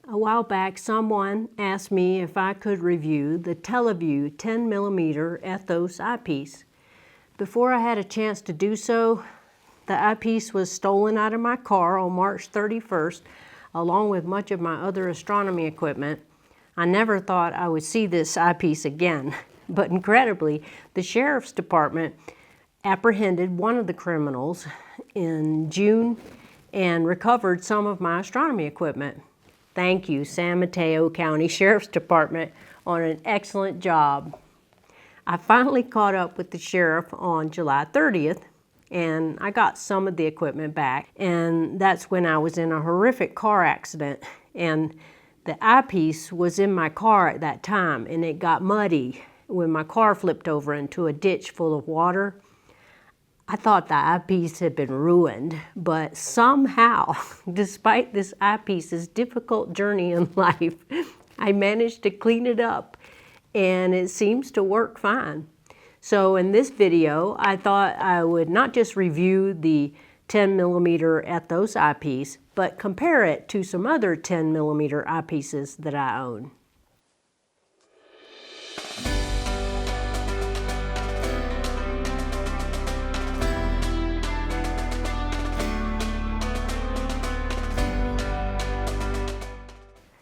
A while back, someone asked me if I could review the Televue 10mm Ethos eyepiece. Before I had a chance to do so, the eyepiece was stolen out of my car on March 31st, along with much of my other astronomy equipment. I never thought I would see this eyepiece again, but incredibly, the sheriff's department apprehended one of the criminals in June and recovered some of my astronomy equipment. Thank you, San Mateo County Sheriff's Department, on an excellent job. I finally caught up with the sheriff on July 30th, and I got some of the equipment back, and that's when I was in a horrific car accident, and the eyepiece was in my car at that time, and it got muddy when my car flipped over into a ditch full of water. I thought the eyepiece had been ruined, but somehow, despite this eyepiece's difficult journey in life, I managed to clean it up, and it seems to work fine. So in this video, I thought I would not just review the 10mm Ethos eyepiece, but compare it to some other 10mm eyepieces that I own.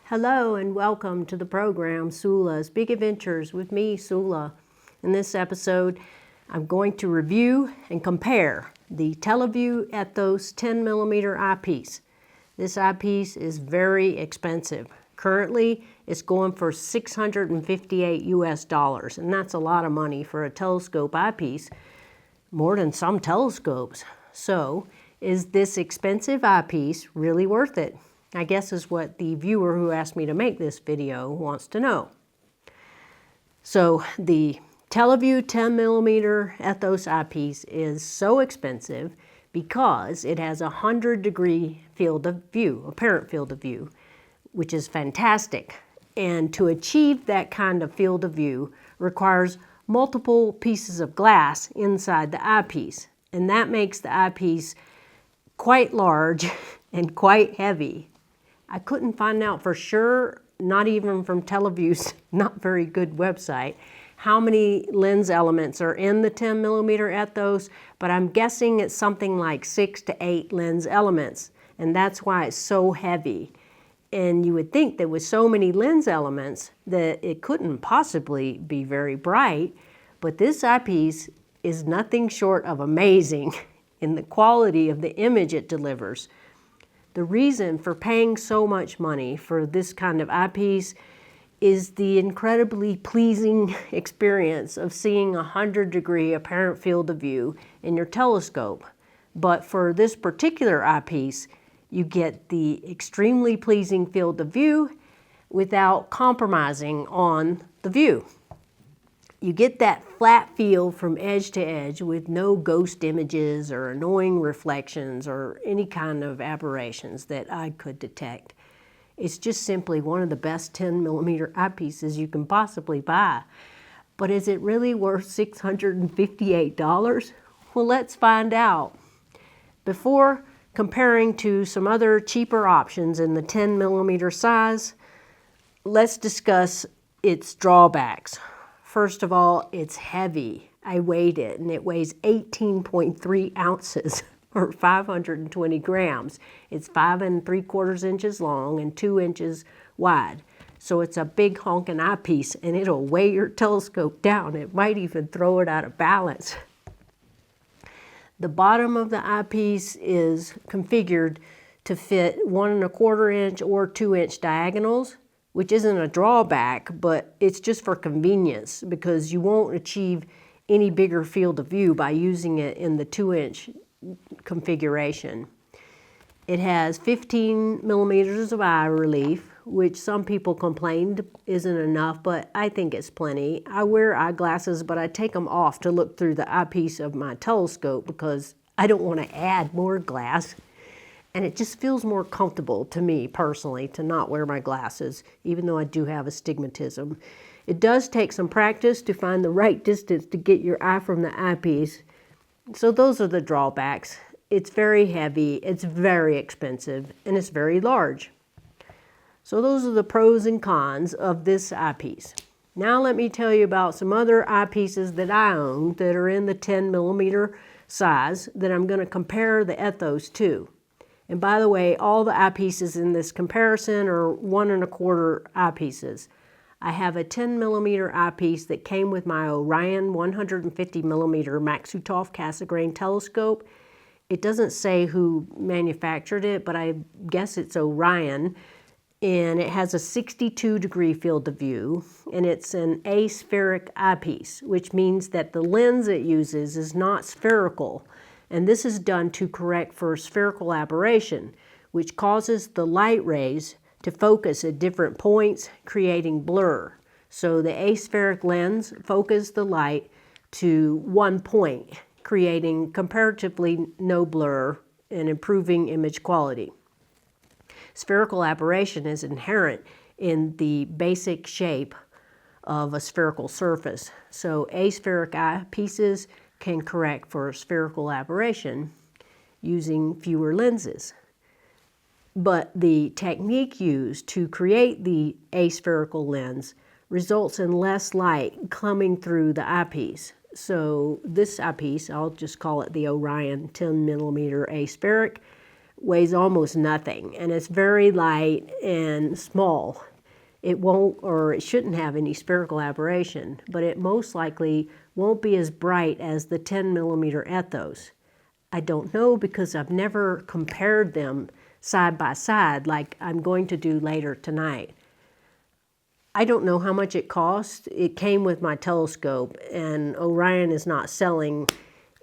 Hello and welcome to the program Sula's Big Adventures with me, Sula. In this episode, I'm going to review and compare the Televue Ethos 10mm eyepiece. This eyepiece is very expensive. Currently, it's going for $658 US, and that's a lot of money for a telescope eyepiece, more than some telescopes. So, is this expensive eyepiece really worth it? I guess is what the viewer who asked me to make this video wants to know. So the Televue 10mm Ethos eyepiece is so expensive because it has a 100-degree field of view, apparent field of view, which is fantastic. And to achieve that kind of field of view requires multiple pieces of glass inside the eyepiece. And that makes the eyepiece quite large and quite heavy. I couldn't find out for sure, not even from Televue's not very good website, how many lens elements are in the 10mm Ethos, but I'm guessing it's something like 6 to 8 lens elements, and that's why it's so heavy. And you would think that with so many lens elements that it couldn't possibly be very bright, but this eyepiece is nothing short of amazing in the quality of the image it delivers. The reason for paying so much money for this kind of eyepiece is the incredibly pleasing experience of seeing a 100-degree apparent field of view in your telescope. But for this particular eyepiece, you get the extremely pleasing field of view without compromising on the view. You get that flat feel from edge to edge with no ghost images or annoying reflections or any kind of aberrations that I could detect. It's just simply one of the best 10mm eyepieces you can possibly buy. But is it really worth $658? Well, let's find out. Before comparing to some other cheaper options in the 10mm size, let's discuss its drawbacks. First of all, it's heavy. I weighed it, and it weighs 18.3 ounces, or 520 grams. It's 5 3/4 inches long and 2 inches wide. So it's a big honking eyepiece, and it'll weigh your telescope down. It might even throw it out of balance. The bottom of the eyepiece is configured to fit 1 1/4 inch or 2 inch diagonals, which isn't a drawback, but it's just for convenience because you won't achieve any bigger field of view by using it in the 2 inch configuration. It has 15mm of eye relief, which some people complained isn't enough, but I think it's plenty. I wear eyeglasses, but I take them off to look through the eyepiece of my telescope because I don't want to add more glass. And it just feels more comfortable to me personally to not wear my glasses, even though I do have astigmatism. It does take some practice to find the right distance to get your eye from the eyepiece. So those are the drawbacks. It's very heavy, it's very expensive, and it's very large. So those are the pros and cons of this eyepiece. Now let me tell you about some other eyepieces that I own that are in the 10 millimeter size that I'm going to compare the Ethos to. And by the way, all the eyepieces in this comparison are 1 1/4 eyepieces. I have a 10 millimeter eyepiece that came with my Orion 150 millimeter Maksutov Cassegrain telescope. It doesn't say who manufactured it, but I guess it's Orion. And it has a 62-degree field of view, and it's an aspheric eyepiece, which means that the lens it uses is not spherical. And this is done to correct for spherical aberration, which causes the light rays to focus at different points, creating blur. So the aspheric lens focuses the light to one point, creating comparatively no blur and improving image quality. Spherical aberration is inherent in the basic shape of a spherical surface. So aspheric eyepieces can correct for spherical aberration using fewer lenses. But the technique used to create the aspherical lens results in less light coming through the eyepiece. So this eyepiece, I'll just call it the Orion 10 millimeter aspheric, weighs almost nothing, and it's very light and small. It won't, or it shouldn't have any spherical aberration, but it most likely won't be as bright as the 10 millimeter Ethos. I don't know because I've never compared them side by side like I'm going to do later tonight. I don't know how much it cost. It came with my telescope, and Orion is not selling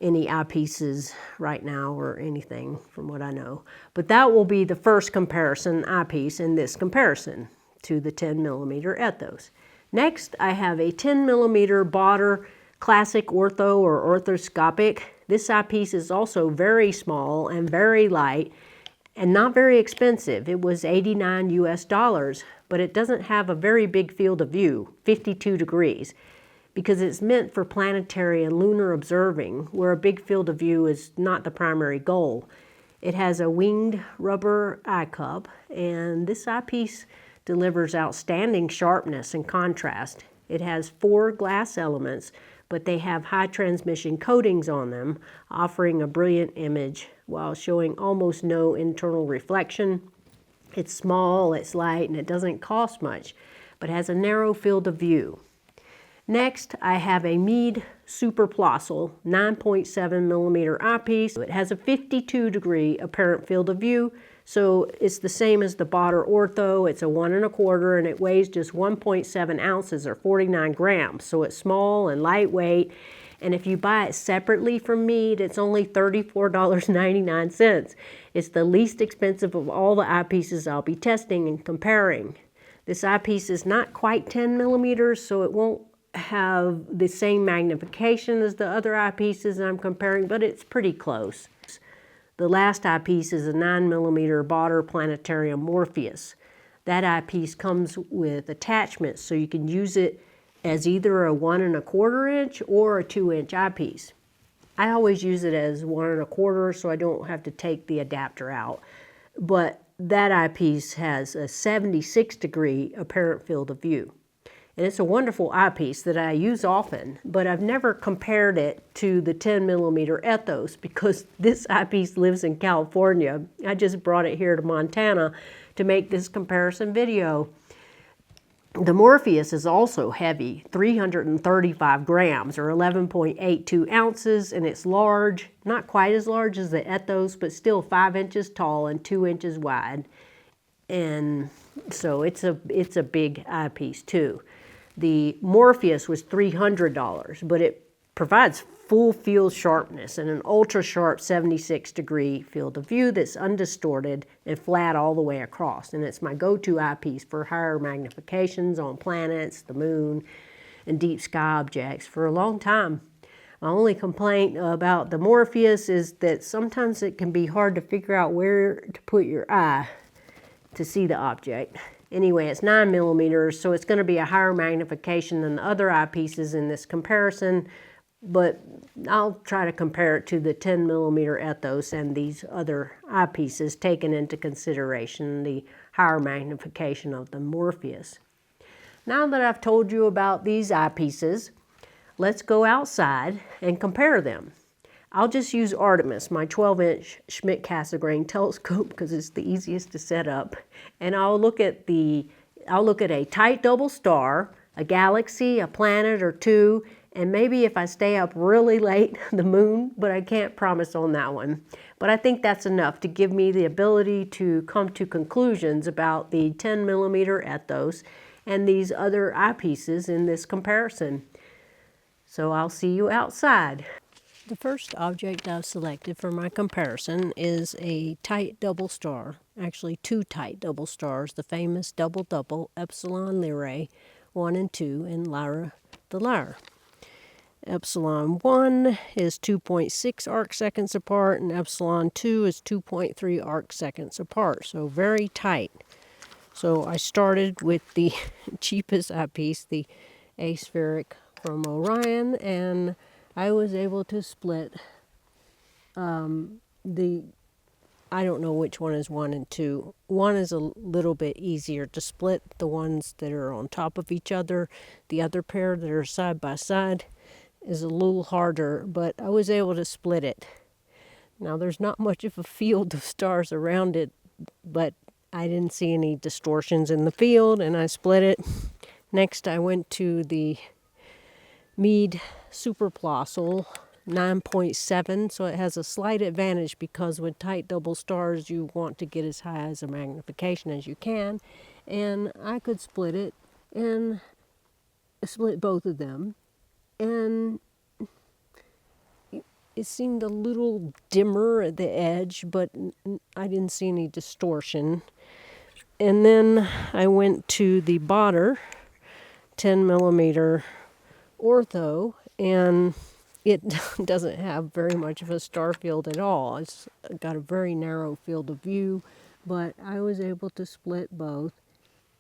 any eyepieces right now or anything from what I know. But that will be the first comparison eyepiece in this comparison to the 10 millimeter Ethos. Next, I have a 10 millimeter Botter Classic Ortho or Orthoscopic. This eyepiece is also very small and very light and not very expensive. It was $89 US, but it doesn't have a very big field of view, 52 degrees. Because it's meant for planetary and lunar observing, where a big field of view is not the primary goal. It has a winged rubber eye cup, and this eyepiece delivers outstanding sharpness and contrast. It has 4 glass elements, but they have high transmission coatings on them, offering a brilliant image while showing almost no internal reflection. It's small, it's light, and it doesn't cost much, but has a narrow field of view. Next, I have a Meade Super Plossel 9.7 millimeter eyepiece. It has a 52-degree apparent field of view, so it's the same as the Botter Ortho. It's a 1 1/4, and it weighs just 1.7 ounces or 49 grams. So it's small and lightweight, and if you buy it separately from Meade, it's only $34.99. It's the least expensive of all the eyepieces I'll be testing and comparing. This eyepiece is not quite 10 millimeters, so it won't have the same magnification as the other eyepieces I'm comparing, but it's pretty close. The last eyepiece is a 9 millimeter Botter Planetarium Morpheus. That eyepiece comes with attachments, so you can use it as either a 1 1/4 inch or a 2-inch eyepiece. I always use it as 1 1/4, so I don't have to take the adapter out. But that eyepiece has a 76-degree apparent field of view. And it's a wonderful eyepiece that I use often, but I've never compared it to the 10 millimeter Ethos because this eyepiece lives in California. I just brought it here to Montana to make this comparison video. The Morpheus is also heavy, 335 grams or 11.82 ounces, and it's large, not quite as large as the Ethos, but still 5 inches tall and 2 inches wide. And so it's a big eyepiece too. The Morpheus was $300, but it provides full field sharpness and an ultra sharp 76-degree field of view that's undistorted and flat all the way across. And it's my go-to eyepiece for higher magnifications on planets, the moon, and deep sky objects for a long time. My only complaint about the Morpheus is that sometimes it can be hard to figure out where to put your eye to see the object. Anyway, it's 9 millimeters, so it's going to be a higher magnification than the other eyepieces in this comparison, but I'll try to compare it to the 10 millimeter Ethos and these other eyepieces, taking into consideration the higher magnification of the Morpheus. Now that I've told you about these eyepieces, let's go outside and compare them. I'll just use Artemis, my 12-inch Schmidt-Cassegrain telescope, because it's the easiest to set up. And I'll look at a tight double star, a galaxy, a planet or two, and maybe if I stay up really late, the moon, but I can't promise on that one. But I think that's enough to give me the ability to come to conclusions about the 10mm Ethos and these other eyepieces in this comparison. So I'll see you outside. The first object I've selected for my comparison is a tight double star, actually two tight double stars, the famous double-double Epsilon Lyrae 1 and 2 and Lyra the Lyre. Epsilon 1 is 2.6 arcseconds apart and Epsilon 2 is 2.3 arcseconds apart, so very tight. So I started with the cheapest eyepiece, the aspheric from Orion, and I was able to split I don't know which one is 1 and 2. One is a little bit easier to split, the ones that are on top of each other. The other pair that are side by side is a little harder, but I was able to split it. Now there's not much of a field of stars around it, but I didn't see any distortions in the field, and I split it. Next I went to the Meade Superplossel 9.7, so it has a slight advantage because with tight double stars you want to get as high as a magnification as you can, and I could split it and split both of them, and it seemed a little dimmer at the edge, but I didn't see any distortion. And then I went to the Botter 10mm ortho, and it doesn't have very much of a star field at all. It's got a very narrow field of view, but I was able to split both.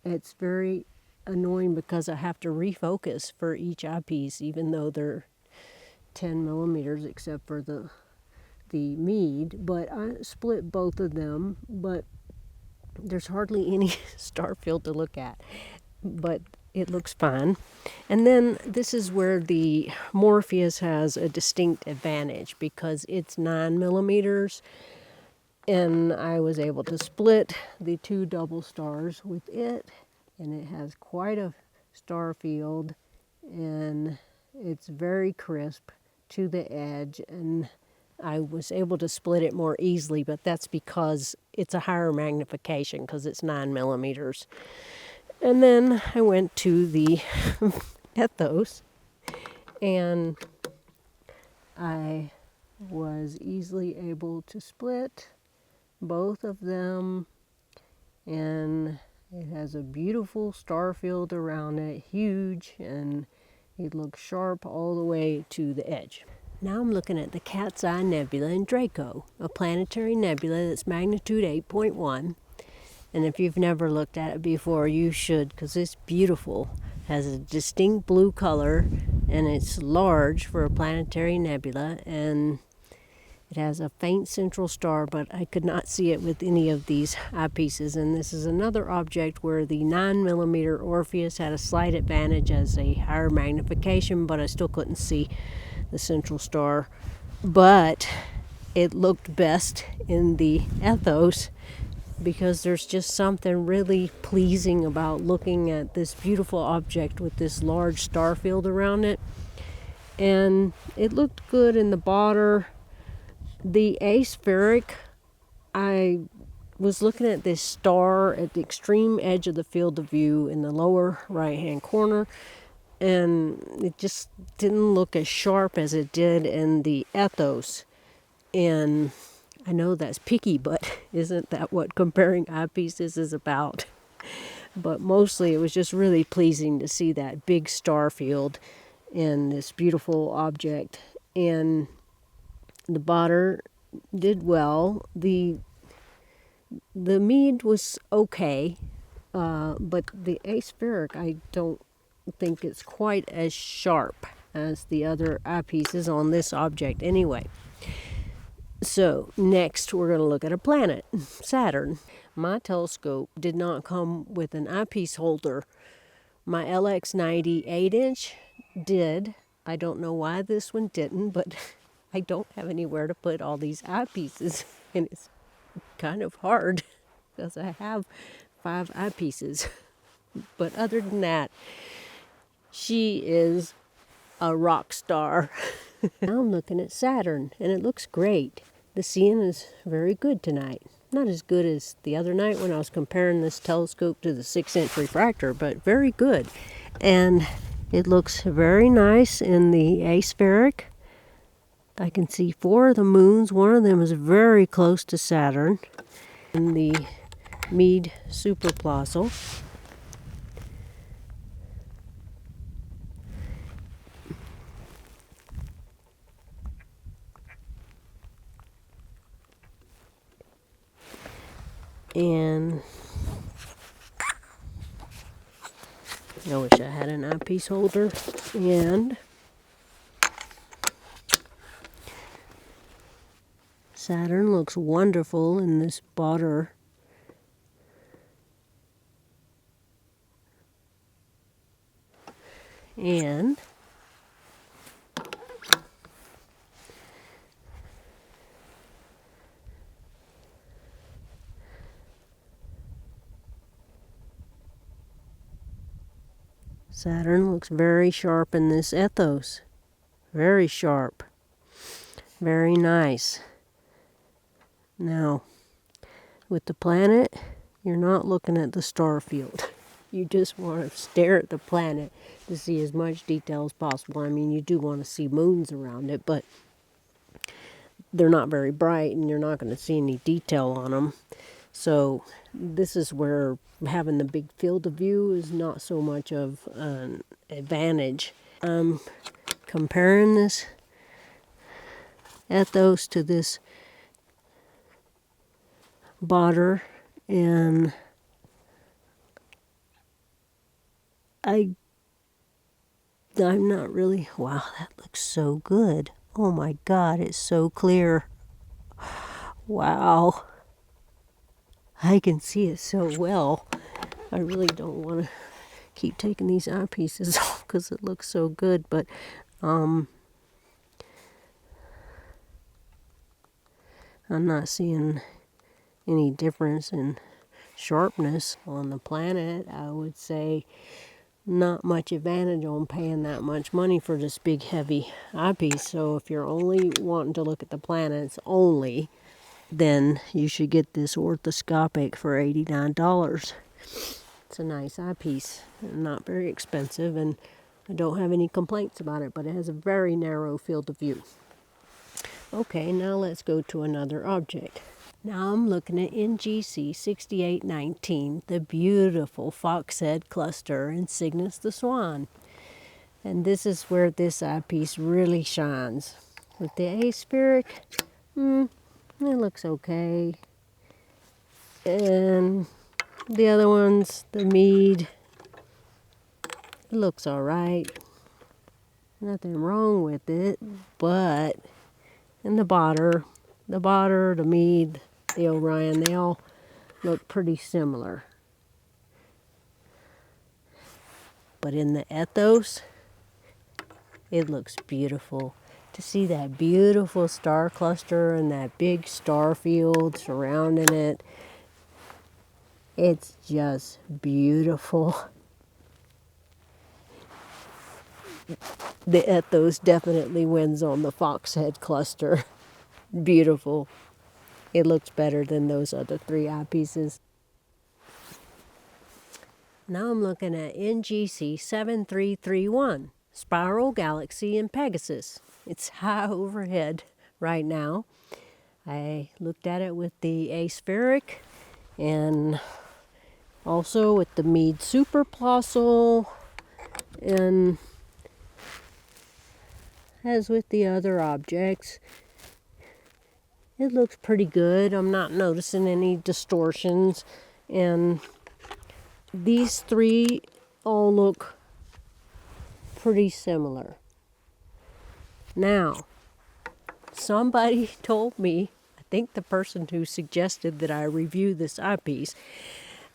It's very annoying because I have to refocus for each eyepiece, even though they're 10mm except for the Meade, but I split both of them, but there's hardly any star field to look at, but it looks fine. And then this is where the Morpheus has a distinct advantage because it's 9mm, and I was able to split the two double stars with it, and it has quite a star field, and it's very crisp to the edge, and I was able to split it more easily, but that's because it's a higher magnification because it's 9mm. And then I went to the Ethos, and I was easily able to split both of them, and it has a beautiful star field around it, huge, and it looks sharp all the way to the edge. Now I'm looking at the Cat's Eye Nebula in Draco, a planetary nebula that's magnitude 8.1. And if you've never looked at it before, you should, because it's beautiful. It has a distinct blue color, and it's large for a planetary nebula, and it has a faint central star, but I could not see it with any of these eyepieces. And this is another object where the 9mm Orpheus had a slight advantage as a higher magnification, but I still couldn't see the central star. But it looked best in the Ethos, because there's just something really pleasing about looking at this beautiful object with this large star field around it. And it looked good in the Botter. The aspheric, I was looking at this star at the extreme edge of the field of view in the lower right-hand corner, and it just didn't look as sharp as it did in the Ethos. And I know that's picky, but isn't that what comparing eyepieces is about? But mostly it was just really pleasing to see that big star field in this beautiful object. And the Botter did well. The Meade was okay, but the aspheric, I don't think it's quite as sharp as the other eyepieces on this object anyway. So next we're going to look at a planet, Saturn. my telescope did not come with an eyepiece holder. My LX90 8-inch did. I don't know why this one didn't, but I don't have anywhere to put all these eyepieces, and it's kind of hard because I have 5 eyepieces. But other than that, she is a rock star. Now I'm looking at Saturn, and it looks great. The seeing is very good tonight. Not as good as the other night when I was comparing this telescope to the 6-inch refractor, but very good. And it looks very nice in the aspheric. I can see 4 of the moons. One of them is very close to Saturn. In the Meade superplossal. And I wish I had an eyepiece holder. And Saturn looks wonderful in this border. And Saturn looks very sharp in this Ethos. Very sharp. Very nice. Now, with the planet, you're not looking at the star field. You just want to stare at the planet to see as much detail as possible. I mean, you do want to see moons around it, but they're not very bright and you're not going to see any detail on them. So this is where having the big field of view is not so much of an advantage. Comparing this Ethos to this Botter, and I'm not really, wow, that looks so good. Oh my God, it's so clear. Wow. I can see it so well. I really don't want to keep taking these eyepieces off because it looks so good, but I'm not seeing any difference in sharpness on the planet. I would say not much advantage on paying that much money for this big heavy eyepiece. So if you're only wanting to look at the planets only, then you should get this orthoscopic for $89. It's a nice eyepiece, not very expensive, and I don't have any complaints about it, but it has a very narrow field of view. Okay, now let's go to another object. Now I'm looking at NGC 6819, the beautiful Foxhead cluster in Cygnus the Swan. And this is where this eyepiece really shines. With the aspheric, it looks okay. And the other ones, the Meade, it looks alright. Nothing wrong with it, but in the Botter, the Meade, the Orion, they all look pretty similar. But in the Ethos, it looks beautiful. To see that beautiful star cluster and that big star field surrounding it, it's just beautiful. The Ethos definitely wins on the Foxhead cluster. Beautiful. It looks better than those other 3 eyepieces. Now I'm looking at NGC 7331, Spiral Galaxy in Pegasus. It's high overhead right now. I looked at it with the aspheric and also with the Meade superplossal, and as with the other objects, it looks pretty good. I'm not noticing any distortions, and these 3 all look pretty similar. Now, somebody told me, I think the person who suggested that I review this eyepiece,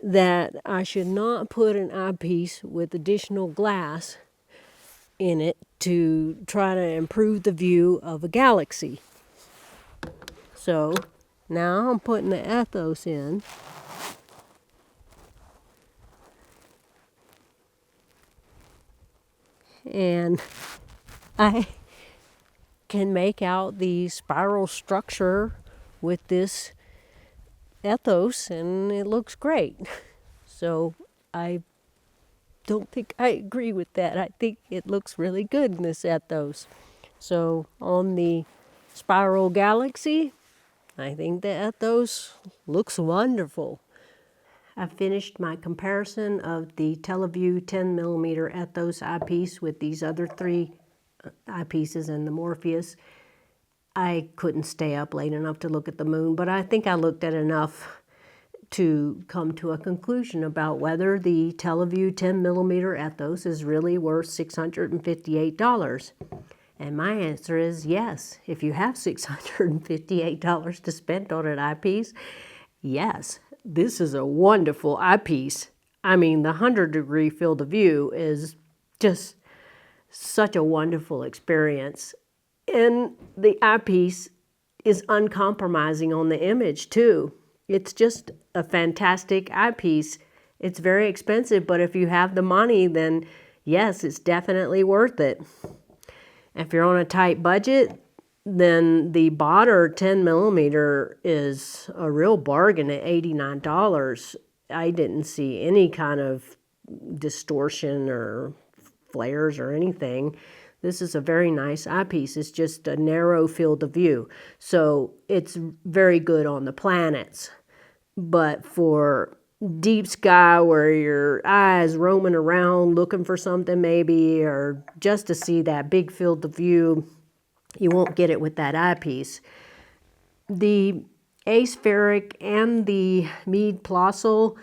that I should not put an eyepiece with additional glass in it to try to improve the view of a galaxy. So now I'm putting the Ethos in. And I can make out the spiral structure with this Ethos, and it looks great. So I don't think I agree with that. I think it looks really good in this Ethos. So on the spiral galaxy, I think the Ethos looks wonderful. I've finished my comparison of the Televue 10mm Ethos eyepiece with these other three eyepieces and the Morpheus. I couldn't stay up late enough to look at the moon, but I think I looked at enough to come to a conclusion about whether the Televue 10mm Ethos is really worth $658. And my answer is yes. If you have $658 to spend on an eyepiece, yes, this is a wonderful eyepiece. I mean, the 100-degree field of view is just such a wonderful experience. And the eyepiece is uncompromising on the image too. It's just a fantastic eyepiece. It's very expensive, but if you have the money, then yes, it's definitely worth it. If you're on a tight budget, then the Botter 10mm is a real bargain at $89. I didn't see any kind of distortion or flares or anything. This is a very nice eyepiece. It's just a narrow field of view. So it's very good on the planets. But for deep sky where your eyes roaming around looking for something maybe, or just to see that big field of view, you won't get it with that eyepiece. The aspheric and the Meade Plossel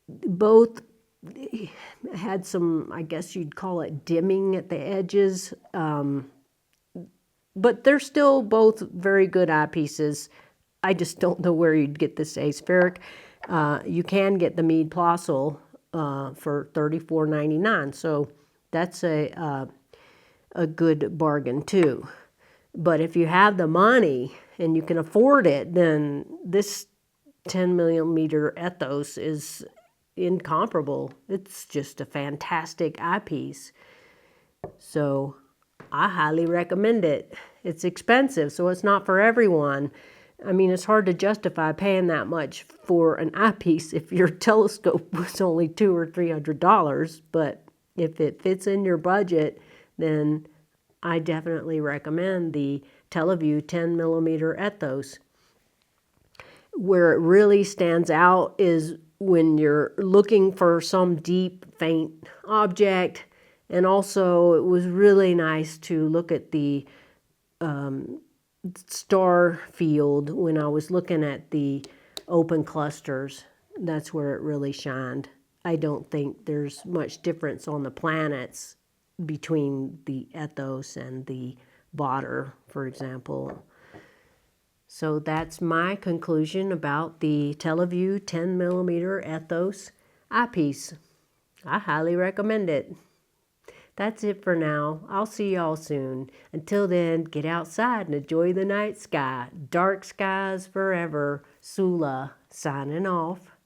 both had some, I guess you'd call it dimming at the edges, but they're still both very good eyepieces. I just don't know where you'd get this aspheric. You can get the Meade Plossel for $34.99, so that's a good bargain too. But if you have the money and you can afford it, then this 10mm Ethos is incomparable. It's just a fantastic eyepiece. So I highly recommend it. It's expensive, so it's not for everyone. I mean, it's hard to justify paying that much for an eyepiece if your telescope was only $200 or $300. But if it fits in your budget, then I definitely recommend the Televue 10mm Ethos. Where it really stands out is when you're looking for some deep, faint object. And also, it was really nice to look at the star field when I was looking at the open clusters. That's where it really shined. I don't think there's much difference on the planets between the Ethos and the Botter, for example. So that's my conclusion about the Televue 10mm Ethos eyepiece. I highly recommend it. That's it for now. I'll see y'all soon. Until then, get outside and enjoy the night sky. Dark skies forever. Sula signing off.